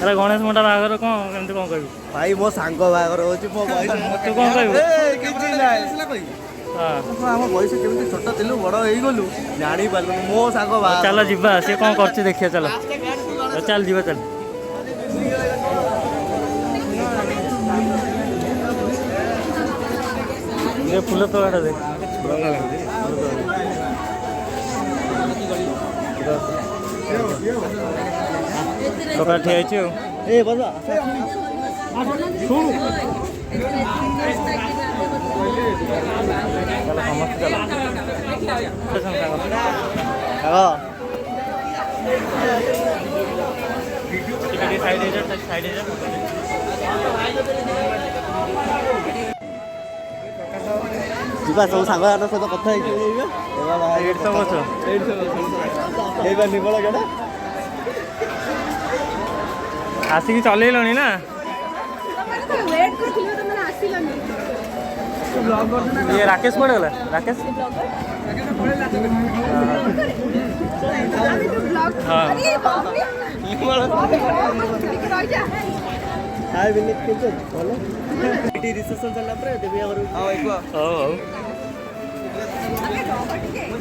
अरे गणेश मोटा बाहागर कौन केमती कौन कहबू भाई मो सांग बाहागर होची मो बॉयस तू कौन कहबू किछि नाही हां हम बॉयस केमती छोटा थिलु बड़ हेई गलु जानी पालु मो सांग बाहागर चल जीवा से कौन करछि देखिया चल चल जीवा चल ये फूल तो गाड़ा दे लोका ठिया छु ए बजा सुन चल समस्त चल हां टिकट साइड है जीवा सब सांग सहित कथा निबल गड़ा आसिक चलैलणी ना ये राकेश पड़े गला राकेश हाँ हाय विनीत किंतु बोलो एटी रिसेप्शन चलला पर देबी आगर हां एक ओ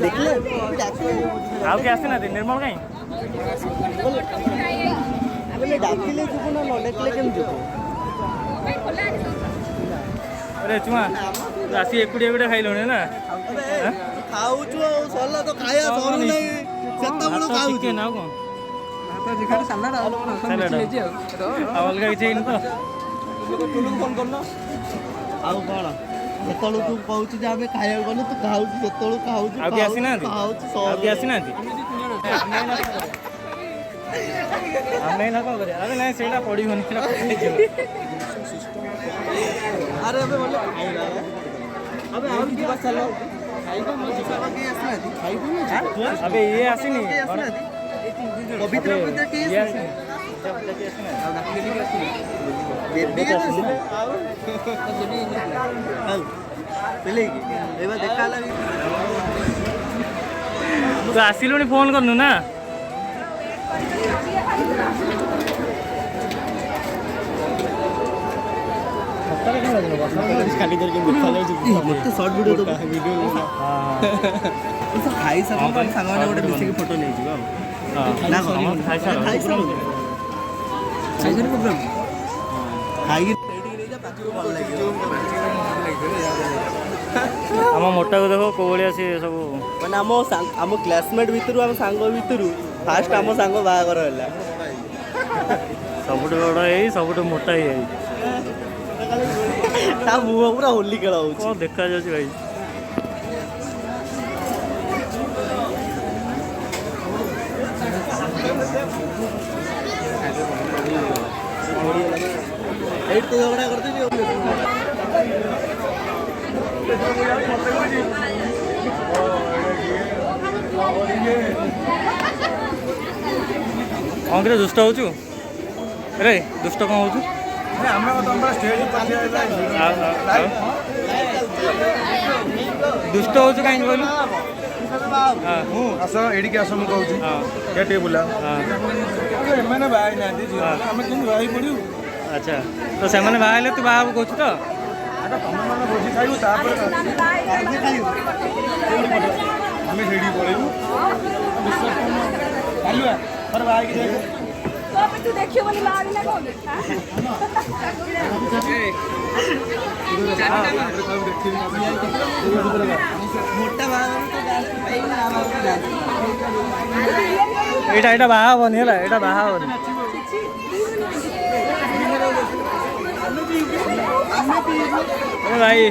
देखले आउ के आसे ना निर्मल काई बोले डाकिले जुको ना न देखले केम जुको अरे चुमा आसी एकुडी एकुडी खाइलोने ना खाऊ छु सरला तो खाया सरू नै सेता बळो खाऊ के ना को तो जिखा सालाड अलगा किछि इन तो टुलु फोन करनो आउ कोन सेतळु तू कहूची जे आमे खाया गलो तू खाऊ सेतळु खाऊ आउ के आसी ना आउ के आसी ना हमें ना को करे अबे नहीं सेटा पड़ी होनी अरे अबे बोले खाइला अबे आउ की बात चलो खाइबो मो जिका के आसना खाइबो अबे ये आसीनी पवित्र पूजा के ये आसीनी जब तक आसीना आउ डाकिले के आसीनी बेबी के आसीनी आउ आउ पहले एबा देखा लगी तू आसिलोनी फोन करनु ना खाली करके देखा ले मते शॉर्ट वीडियो तो वीडियो हां तो खाई सब अपन संग माने गोटे मिसे के फोटो नै जिबा हां ना खाई सब प्रोग्राम खाई रेडी नै जा पाछो भल लागि हम मोटा को देखो कोवलिया से सब माने हम क्लासमेट भितरु हम संग भितरु फास्ट हम संग बाहागर होला सबुठ बड़ ए सबुठ मोटा ए ता मुह पूरा होली खेला हो कौन देखा जाଉଛି भाई एट तो झगड़ा करते नहीं कौन करे दुष्ट हो रे दुष्ट कौन हो दुष्ट हो कहीं बोलू आस एडी के आस मु कहू या टेबुल मैंने बाई ना दी हम केन बाई पड़ू अच्छा तो से माने बाहले तू बाबू कहू तो आटा तुम माने भोजी खाइबू तापर हम रेडी पड़ेबू आलुआ पर बाई के देख तू देखियो बोली बाहर ना कौन मोटा बाहागर एटा एटा बाहा बनी हला एटा बाहा बनी अरे भाई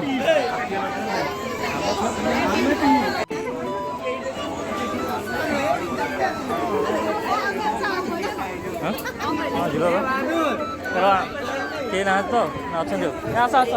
हाँ जी बाबा के ना तो ना अच्छा आस आस